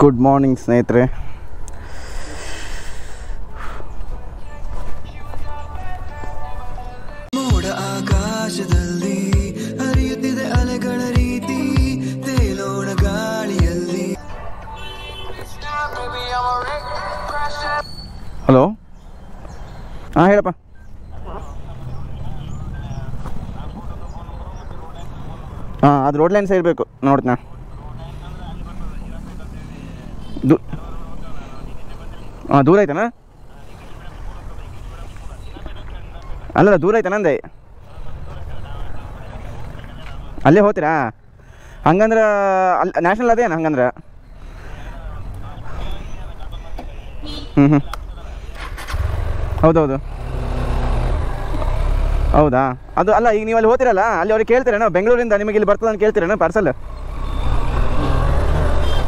Good morning ಸ್ನೇಹಿತರೆ. ಮೋಡ ಆಕಾಶದಲ್ಲಿ ಹರಿಯುತ್ತಿದೆ ಅಲೆಗಳ ರೀತಿ ತೇಲೋಣ ಗಾಳಿಯಲ್ಲಿ. ಹಲೋ, ಹಾಂ ಹೇಳಪ್ಪ. ಹಾಂ, ಅದು ರೋಡ್ ಲೈನ್ ಸೈಡ್ ಬೇಕು ನೋಡ್ತೀನಿ. ಹಾಂ, ದೂರ ಐತನಾ? ಅಲ್ಲ, ದೂರ ಐತನ ಅಂದೆ. ಅಲ್ಲೇ ಹೋಗ್ತೀರಾ? ಹಂಗಂದ್ರೆ ಅಲ್ಲಿ ನ್ಯಾಷನಲ್ ಅದೇನು ಹಂಗಂದ್ರೆ? ಹ್ಞೂ ಹೌದೌದು. ಹೌದಾ? ಅದು ಅಲ್ಲ, ಈಗ ನೀವು ಅಲ್ಲಿ ಹೋಗ್ತಿರಲ್ಲ, ಅಲ್ಲಿ ಅವ್ರಿಗೆ ಕೇಳ್ತೀರೇನೋ ಬೆಂಗಳೂರಿಂದ ನಿಮಗೆ ಇಲ್ಲಿ ಬರ್ತದೆ ಅಂತ ಕೇಳ್ತೀರೇನೋ ಪಾರ್ಸಲ್?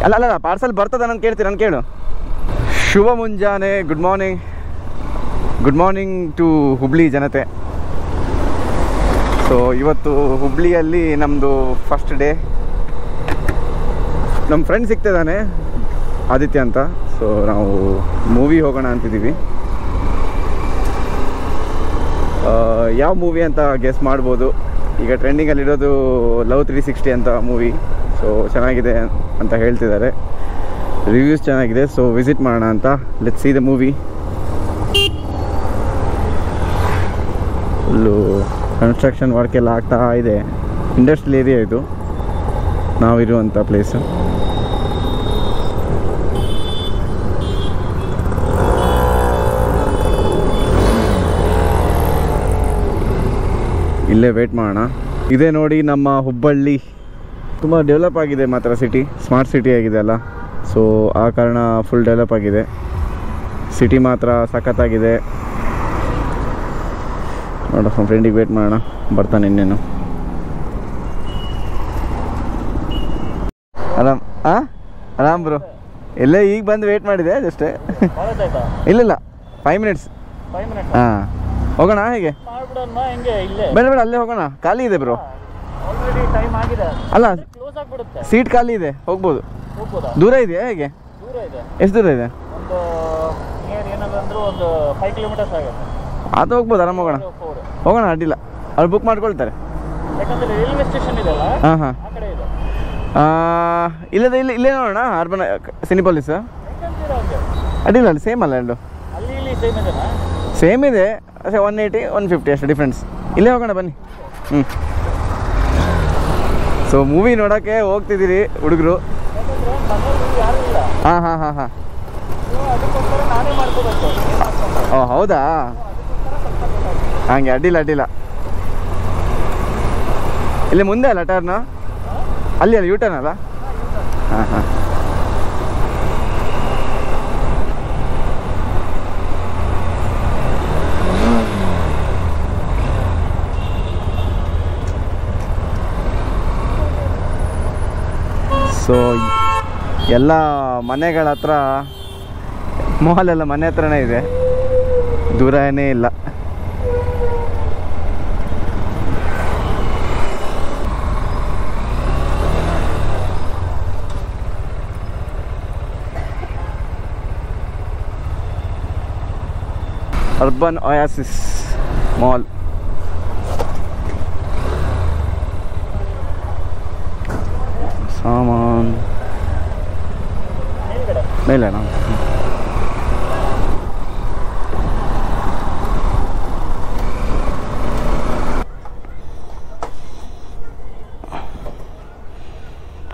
ಅಲ್ಲ, ಪಾರ್ಸಲ್ ಬರ್ತದ ಅಂತ ಕೇಳ್ತೀರ ಅಂತ ಕೇಳು. ಶುಭ ಮುಂಜಾನೆ, ಗುಡ್ ಮಾರ್ನಿಂಗ್ ಟು ಹುಬ್ಳಿ ಜನತೆ. ಸೊ ಇವತ್ತು ಹುಬ್ಳಿಯಲ್ಲಿ ನಮ್ಮದು ಫಸ್ಟ್ ಡೇ. ನಮ್ಮ ಫ್ರೆಂಡ್ ಸಿಗ್ತಿದ್ದಾನೆ ಆದಿತ್ಯ ಅಂತ. ಸೊ ನಾವು ಮೂವಿ ಹೋಗೋಣ ಅಂತಿದ್ದೀವಿ. ಯಾವ ಮೂವಿ ಅಂತ ಗೆಸ್ ಮಾಡ್ಬೋದು. ಈಗ ಟ್ರೆಂಡಿಂಗಲ್ಲಿರೋದು ಲವ್ 360 ಅಂತ ಮೂವಿ. ಸೊ ಚೆನ್ನಾಗಿದೆ ಅಂತ ಹೇಳ್ತಿದ್ದಾರೆ, ರಿವ್ಯೂಸ್ ಚೆನ್ನಾಗಿದೆ. ಸೊ ವಿಸಿಟ್ ಮಾಡೋಣ ಅಂತ. Let's see the movie. Full construction work ಎಲ್ಲ ಆಗ್ತಾ ಇದೆ. ಇಂಡಸ್ಟ್ರಿಯಲ್ ಏರಿಯಾ ಇದು ನಾವಿರುವಂಥ ಪ್ಲೇಸು. ಇಲ್ಲೇ ವೇಟ್ ಮಾಡೋಣ. ಇದೇ ನೋಡಿ ನಮ್ಮ ಹುಬ್ಬಳ್ಳಿ. ತುಂಬ ಡೆವಲಪ್ ಆಗಿದೆ ಮಾತ್ರ ಸಿಟಿ, ಸ್ಮಾರ್ಟ್ ಸಿಟಿ ಆಗಿದೆ ಅಲ್ಲ. ಸೊ ಆ ಕಾರಣ ಫುಲ್ ಡೆವಲಪ್ ಆಗಿದೆ. ಸಿಟಿ ಮಾತ್ರ ಸಖತ್ತಾಗಿದೆ. ನೋಡೋ ನಮ್ಮ ಫ್ರೆಂಡಿಗೆ ವೇಟ್ ಮಾಡೋಣ, ಬರ್ತಾನೆ ಇನ್ನೇನು. ಆರಾಮ್ ಬ್ರೋ. ಎಲ್ಲೇ ಈಗ ಬಂದು ವೇಟ್ ಮಾಡಿದೆ ಜಷ್ಟೇ. ಇಲ್ಲ 5 ಮಿನಿಟ್ಸ್. ಹಾಂ, ಹೋಗೋಣ ಹೇಗೆ? ಬೇಡ ಅಲ್ಲೇ ಹೋಗೋಣ, ಖಾಲಿ ಇದೆ ಬ್ರೋ. ಅಲ್ಲ, ಸೀಟ್ ಖಾಲಿ ಇದೆ, ಹೋಗ್ಬೋದು. ದೂರ ಇದೆಯಾ ಹೇಗೆ? ಎಷ್ಟು ದೂರ ಇದೆ? ಅದು ಹೋಗ್ಬೋದು, ಆರಾಮ ಹೋಗೋಣ ಅಡ್ಡಿಲ್ಲ. ಅವ್ರು ಬುಕ್ ಮಾಡ್ಕೊಳ್ತಾರೆ. ಹಾಂ ಇಲ್ಲೇ ನೋಡೋಣ. ಅರ್ಬನ್ ಸಿನಿಪಾಲಿಸ್ ಅಡ್ಡಿಲ್ಲ, ಅಲ್ಲಿ ಸೇಮ್ ಅಲ್ಲ ಎರಡು? ಸೇಮ್ ಇದೆ, 180 150 ಅಷ್ಟು ಡಿಫ್ರೆನ್ಸ್. ಇಲ್ಲೇ ಹೋಗೋಣ ಬನ್ನಿ. ಸೊ ಮೂವಿ ನೋಡೋಕ್ಕೆ ಹೋಗ್ತಿದ್ದೀರಿ ಹುಡುಗರು. ಹಾಂ. ಓ ಹೌದಾ? ಹಾಗೆ ಅಡ್ಡಿಲ್ಲ. ಇಲ್ಲಿ ಮುಂದೆ ಅಲ್ಲ ಟರ್ನ್? ಅಲ್ಲಿ ಅಲ್ಲ, ಯೂ ಟರ್ನ್ ಅಲ್ಲ? ಹಾಂ. ಸೊ ಎಲ್ಲ ಮನೆಗಳ ಹತ್ರ, ಮಾಲೆಲ್ಲ ಮನೆ ಹತ್ರನೇ ಇದೆ, ದೂರ ಏನೇ ಇಲ್ಲ. Urban ಒಯಾಸಿಸ್ mall. ಸಾಮಾನ್ ಮೇಲೆನಾ?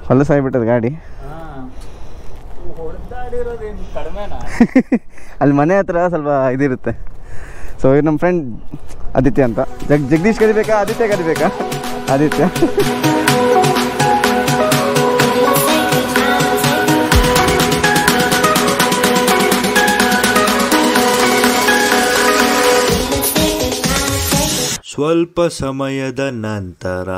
ಹೊಲಸಾಗ್ಬಿಟ್ಟದ ಗಾಡಿ. ಅಲ್ಲಿ ಮನೆ ಹತ್ರ ಸ್ವಲ್ಪ ಇದಿರುತ್ತೆ. ಸೊ ಇದು ನಮ್ಮ ಫ್ರೆಂಡ್ ಆದಿತ್ಯ ಅಂತ. ಜಗದೀಶ್ ಕರಿಬೇಕಾ ಆದಿತ್ಯ ಕರಿಬೇಕಾ? ಆದಿತ್ಯ. ಸ್ವಲ್ಪ ಸಮಯದ ನಂತರ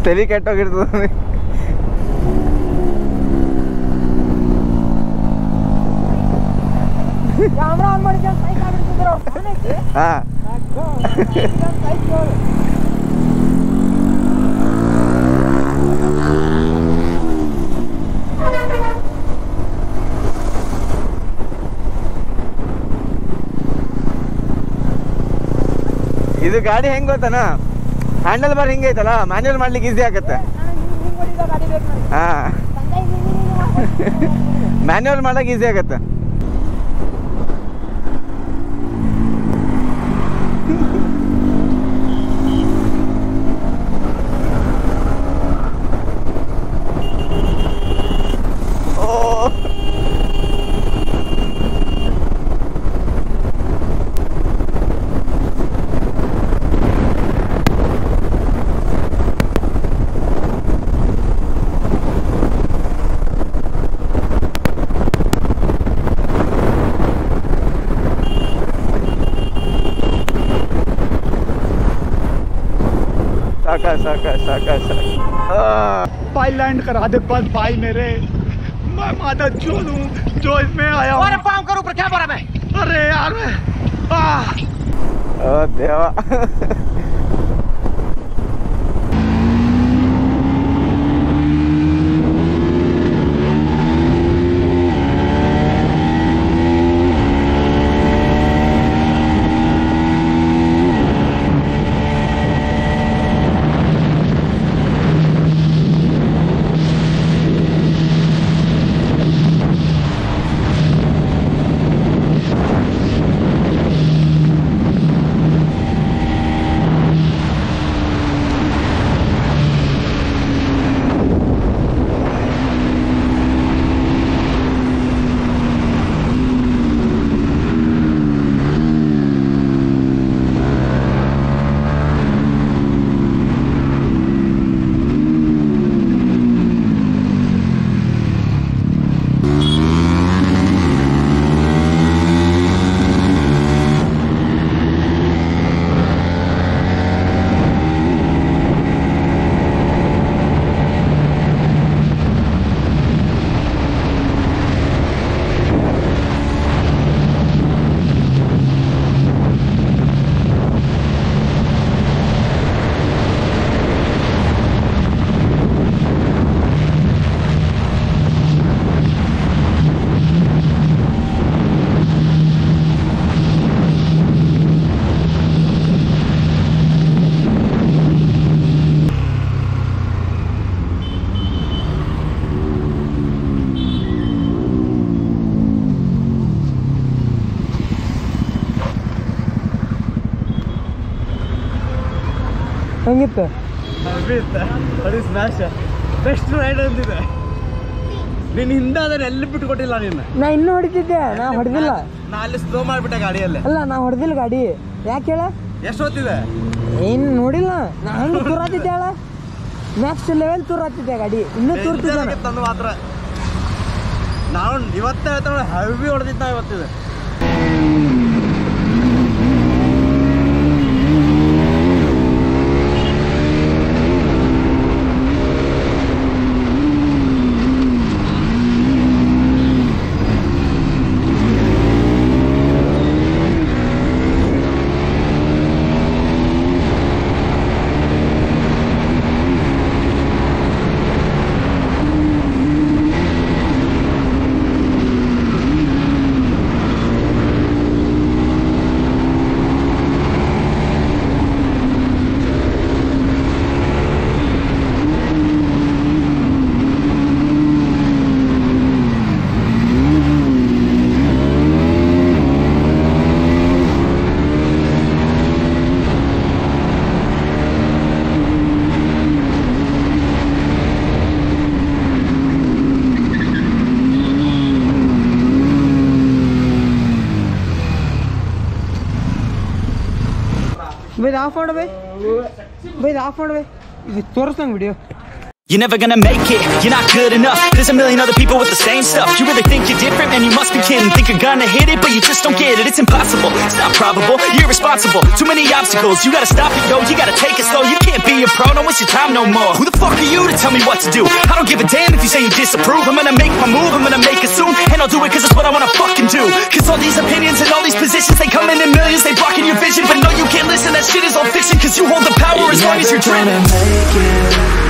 ತಲೆ ಕೆಟ್ಟೋಗಿರ್ತದೆ. ಹಾಂ ಇದು ಗಾಡಿ ಹೆಂಗ್ ಗೊತ್ತಾನ, ಹ್ಯಾಂಡಲ್ ಬಾರ್ ಹಿಂಗೆ ಐತಲ್ಲ, ಮ್ಯಾನ್ಯುವಲ್ ಮಾಡ್ಲಿಕ್ಕೆ ಈಸಿ ಆಗತ್ತೆ. ಹಾ ಮ್ಯಾನ್ಯುವಲ್ ಮಾಡಕ್ ಈಸಿ ಆಗತ್ತೆ. साका भाई लैंड करा दे बस भाई मेरे, मैं माता जो लूं जो इसमें आया हूं। अरे काम करो पर क्या बोला मैं, अरे यार मैं ओ देवा ಹೆಂಗಿತ್ತು? ಅದು ಸ್ಮ್ಯಾಶ್ ಬೆಸ್ಟ್ ರೈಡ್ ಅಂತಿದೆ. ನೀನು ಹಿಂದೆ ಅದನ್ನ ಎಲ್ಲಿ ಬಿಟ್ಟು ಕೊಟ್ಟಿಲ್ಲ ನೀನು. ನಾ ಇನ್ನೂ ಹೊಡಿತಿದ್ದೆ, ನಾ ಹೊಡೆದಿಲ್ಲ. ನಾ ಅಲ್ಲಿ ಸ್ಲೋ ಮಾಡಿಬಿಟ್ಟೆ ಗಾಡಿಯಲ್ಲಿ. ಅಲ್ಲ ನಾ ಹೊಡೆದಿಲ್ಲ ಗಾಡಿ. ಯಾಕೆ ಹೇಳ? ಎಷ್ಟು ಹೊತ್ತಿದೆ? ಏನು ನೋಡಿಲ್ಲ ನಾ ಹಂಗೆ ತೂರಾತಿದ್ದೆ ಹೇಳ. ನೆಕ್ಸ್ಟ್ ಲೆವೆಲ್ ತೂರಾತಿದ್ದೆ ಗಾಡಿ. ಇನ್ನೂ ತೂರ್ತಿದ್ದೆ ತಂದು ಮಾತ್ರ. ನಾವು ಇವತ್ತೇ ಹೇಳ್ತಾನೆ ಹೆವಿ ಹೊಡೆದಿದ್ದ ನಾವು ಇವತ್ತಿದೆ. ಬೈ ಆಫ್ ಮಾಡು ಬೈ ಆಫ್ ಮಾಡು ಬೈ. ಇದು ತೋರಿಸ್ತಂಗೆ video. you're never gonna make it. You're not good enough, there's a million other people with the same stuff. You really think you're different? Man, you must be kidding. Think you're gonna hit it, but you just don't get it. It's impossible, it's not probable, you're irresponsible. Too many obstacles, you gotta stop it, yo. You gotta take it slow, you can't be a pro, don't waste your time no more. Who the fuck are you to tell me what to do? I don't give a damn if you say you disapprove. I'm gonna make my move, I'm gonna make it soon. And I'll do it cause it's what I wanna fucking do. Cause all these opinions and all these positions, they come in millions, they blocking your vision. But no, you can't listen, that shit is all fiction. Cause you hold the power as long as you're driven.